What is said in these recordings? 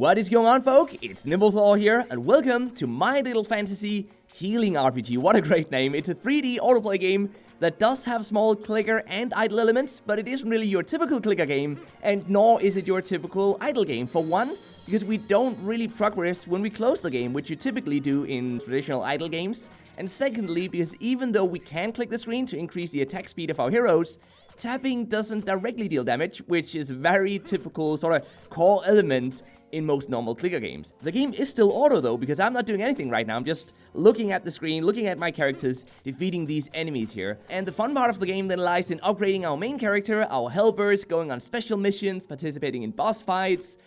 What is going on, folk? It's NimbleThor here, and welcome to my little fantasy healing RPG. What a great name. It's a 3D autoplay game that does have small clicker and idle elements, but it isn't really your typical clicker game, and nor is it your typical idle game. For one, because we don't really progress when we close the game, which you typically do in traditional idle games. And secondly, because even though we can click the screen to increase the attack speed of our heroes, tapping doesn't directly deal damage, which is a very typical sort of core element in most normal clicker games. The game is still auto though, because I'm not doing anything right now. I'm just looking at the screen, looking at my characters, defeating these enemies here. And the fun part of the game then lies in upgrading our main character, our helpers, going on special missions, participating in boss fights,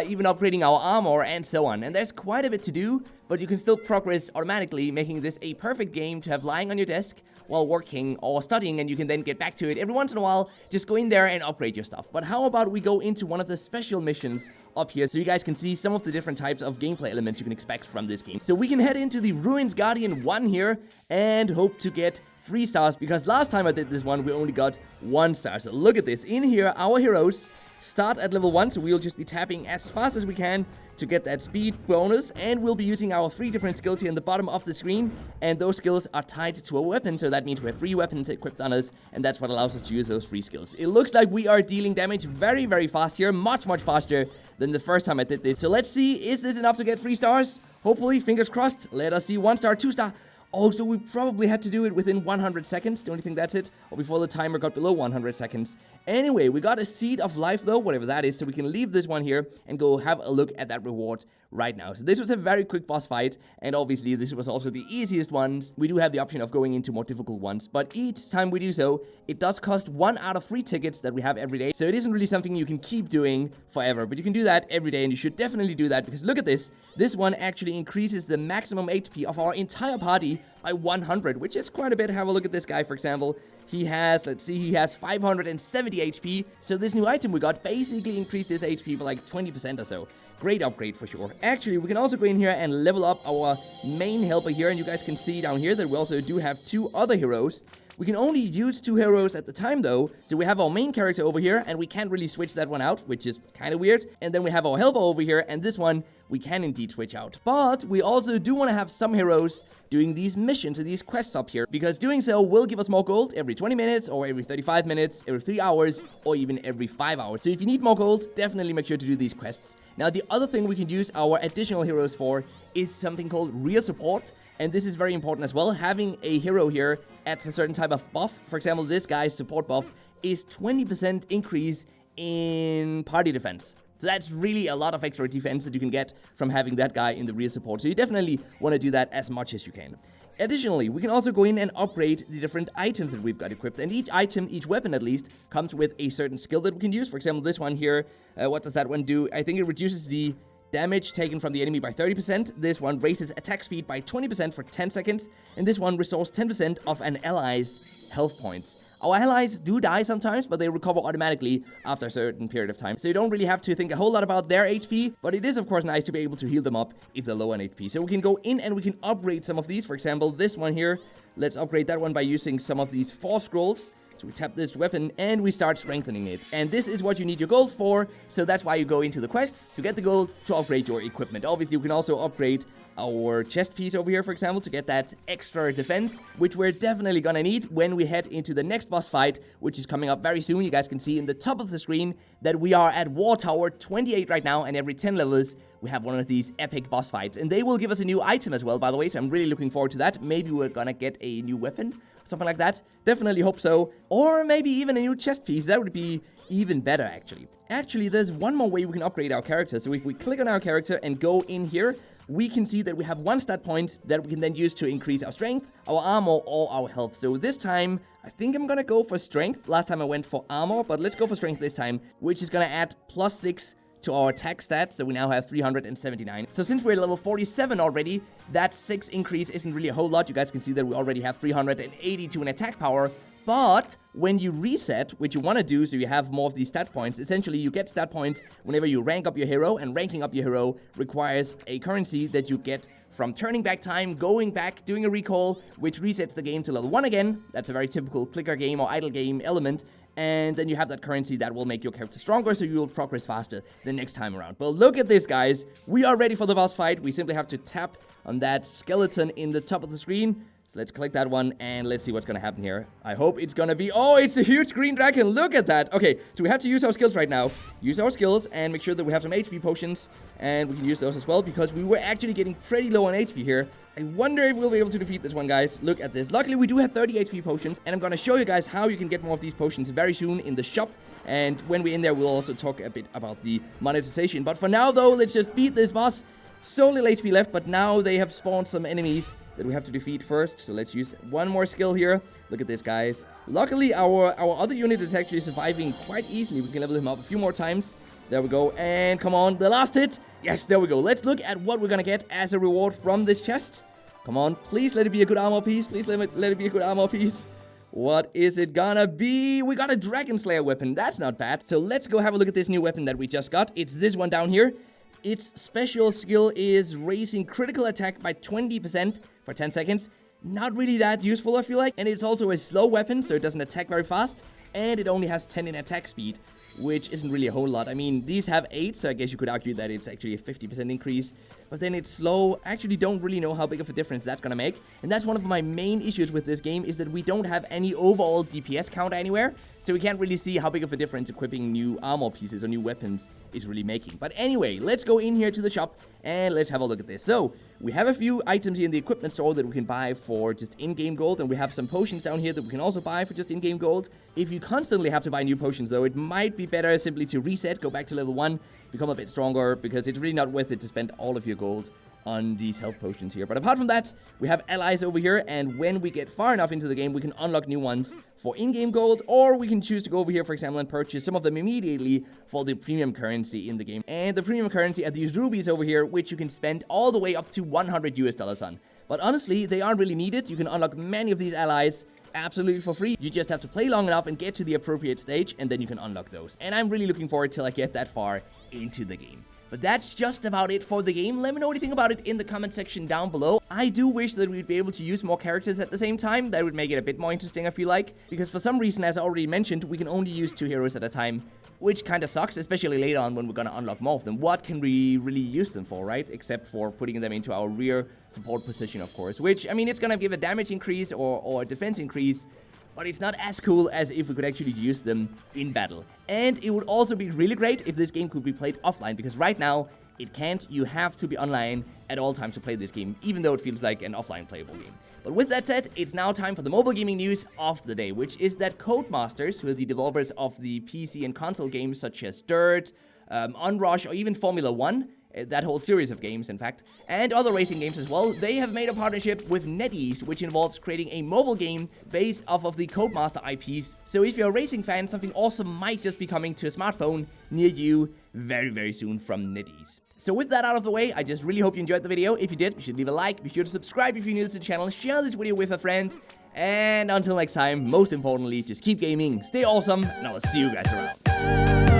even upgrading our armor, and so on. And there's quite a bit to do, but you can still progress automatically, making this a perfect game to have lying on your desk while working or studying, and you can then get back to it every once in a while. Just go in there and upgrade your stuff. But how about we go into one of the special missions up here so you guys can see some of the different types of gameplay elements you can expect from this game. So we can head into the Ruins Guardian 1 here and hope to get 3 stars, because last time I did this one we only got 1 star. So look at this. In here, our heroes start at level 1, so we'll just be tapping as fast as we can to get that speed bonus, and we'll be using our 3 different skills here in the bottom of the screen, and those skills are tied to a weapon, so that means we have 3 weapons equipped on us, and that's what allows us to use those 3 skills. It looks like we are dealing damage very fast here, much faster than the first time I did this. So let's see, is this enough to get 3 stars? Hopefully, fingers crossed. Let us see. 1 star, 2 star. Oh, so we probably had to do it within 100 seconds. Don't you think that's it? Or before the timer got below 100 seconds. Anyway, we got a Seed of Life though, whatever that is, so we can leave this one here and go have a look at that reward right now. So this was a very quick boss fight, and obviously this was also the easiest ones. We do have the option of going into more difficult ones, but each time we do so, it does cost 1 out of 3 tickets that we have every day. So it isn't really something you can keep doing forever, but you can do that every day, and you should definitely do that, because look at this. This one actually increases the maximum HP of our entire party by 100, which is quite a bit. Have a look at this guy, for example. He has, let's see, he has 570 HP. So this new item we got basically increased his HP by like 20% or so. Great upgrade for sure. Actually, we can also go in here and level up our main helper here. And you guys can see down here that we also do have 2 other heroes. We can only use 2 heroes at the time though. So we have our main character over here, and we can't really switch that one out, which is kind of weird. And then we have our helper over here, and this one we can indeed switch out. But we also do want to have some heroes doing these missions and these quests up here, because doing so will give us more gold every 20 minutes, or every 35 minutes, every 3 hours, or even every 5 hours. So if you need more gold, definitely make sure to do these quests. Now, the other thing we can use our additional heroes for is something called real support, and this is very important as well. Having a hero here adds a certain type of buff. For example, this guy's support buff is 20% increase in party defense. So that's really a lot of extra defense that you can get from having that guy in the rear support. So you definitely want to do that as much as you can. Additionally, we can also go in and upgrade the different items that we've got equipped. And each item, each weapon at least, comes with a certain skill that we can use. For example, this one here, what does that one do? I think it reduces the damage taken from the enemy by 30%. This one raises attack speed by 20% for 10 seconds. And this one restores 10% of an ally's health points. Our allies do die sometimes, but they recover automatically after a certain period of time. So you don't really have to think a whole lot about their HP, but it is of course nice to be able to heal them up if they're low on HP. So we can go in and we can upgrade some of these. For example, this one here, let's upgrade that one by using some of these Force Scrolls. So we tap this weapon and we start strengthening it. And this is what you need your gold for. So that's why you go into the quests, to get the gold, to upgrade your equipment. Obviously, we can also upgrade our chest piece over here, for example, to get that extra defense, which we're definitely gonna need when we head into the next boss fight, which is coming up very soon. You guys can see in the top of the screen that we are at War Tower 28 right now, and every 10 levels we have one of these epic boss fights. And they will give us a new item as well, by the way, so I'm really looking forward to that. Maybe we're gonna get a new weapon, something like that. Definitely hope so. Or maybe even a new chest piece. That would be even better, actually. Actually, there's one more way we can upgrade our character. So if we click on our character and go in here, we can see that we have 1 stat point that we can then use to increase our strength, our armor, or our health. So this time, I think I'm gonna go for strength. Last time I went for armor, but let's go for strength this time, which is gonna add +6 to our attack stats, so we now have 379. So since we're level 47 already, that 6 increase isn't really a whole lot. You guys can see that we already have 382 in attack power. But when you reset, which you want to do so you have more of these stat points, essentially you get stat points whenever you rank up your hero, and ranking up your hero requires a currency that you get from turning back time, going back, doing a recall, which resets the game to level 1 again. That's a very typical clicker game or idle game element. and then you have that currency that will make your character stronger, so you will progress faster the next time around. But look at this, guys. We are ready for the boss fight. We simply have to tap on that skeleton in the top of the screen. So let's click that one, and let's see what's gonna happen here. I hope it's gonna be... Oh, it's a huge green dragon. Look at that. Okay, so we have to use our skills right now. Use our skills and make sure that we have some HP potions, and we can use those as well, because we were actually getting pretty low on HP here. I wonder if we'll be able to defeat this one, guys. Look at this. Luckily, we do have 30 HP potions, and I'm gonna show you guys how you can get more of these potions very soon in the shop. And when we're in there, we'll also talk a bit about the monetization. But for now, though, let's just beat this boss. So little HP left, but now they have spawned some enemies that we have to defeat first. So let's use one more skill here. Look at this, guys. Luckily, our other unit is actually surviving quite easily. We can level him up a few more times. There we go. And come on, the last hit. Yes, there we go. Let's look at what we're gonna get as a reward from this chest. Come on, please let it be a good armor piece. Please let it be a good armor piece. What is it gonna be? We got a Dragon Slayer weapon. That's not bad. So let's go have a look at this new weapon that we just got. It's this one down here. Its special skill is raising critical attack by 20% for 10 seconds. Not really that useful, I feel like. And it's also a slow weapon, so it doesn't attack very fast. And it only has 10 in attack speed, which isn't really a whole lot. I mean, these have 8, so I guess you could argue that it's actually a 50% increase. But then it's slow. I actually don't really know how big of a difference that's gonna make. And that's one of my main issues with this game, is that we don't have any overall DPS count anywhere. So we can't really see how big of a difference equipping new armor pieces or new weapons is really making. But anyway, let's go in here to the shop and let's have a look at this. So, we have a few items here in the equipment store that we can buy for just in-game gold, and we have some potions down here that we can also buy for just in-game gold. If you constantly have to buy new potions, though, it might be better simply to reset, go back to level 1, become a bit stronger, because it's really not worth it to spend all of your gold on these health potions here. But apart from that, we have allies over here, and when we get far enough into the game, we can unlock new ones for in-game gold, or we can choose to go over here, for example, and purchase some of them immediately for the premium currency in the game. And the premium currency are these rubies over here, which you can spend all the way up to $100 on. But honestly, they aren't really needed. You can unlock many of these allies absolutely for free. You just have to play long enough and get to the appropriate stage, and then you can unlock those. And I'm really looking forward till I get that far into the game. But that's just about it for the game. Let me know what you think about it in the comment section down below. I do wish that we'd be able to use more characters at the same time. That would make it a bit more interesting, I feel like. Because for some reason, as I already mentioned, we can only use 2 heroes at a time, which kind of sucks, especially later on when we're gonna unlock more of them. What can we really use them for, right? Except for putting them into our rear support position, of course. Which, I mean, it's gonna give a damage increase or a defense increase, but it's not as cool as if we could actually use them in battle. And it would also be really great if this game could be played offline, because right now, it can't. You have to be online at all times to play this game, even though it feels like an offline playable game. But with that said, it's now time for the mobile gaming news of the day, which is that Codemasters, who are the developers of the PC and console games such as Dirt, Onrush, or even Formula 1, that whole series of games, in fact, and other racing games as well, they have made a partnership with NetEase, which involves creating a mobile game based off of the Codemaster IPs. So if you're a racing fan, something awesome might just be coming to a smartphone near you very, very soon from NetEase. So with that out of the way, I just really hope you enjoyed the video. If you did, you should leave a like, be sure to subscribe if you're new to the channel, share this video with a friend, and until next time, most importantly, just keep gaming, stay awesome, and I'll see you guys around.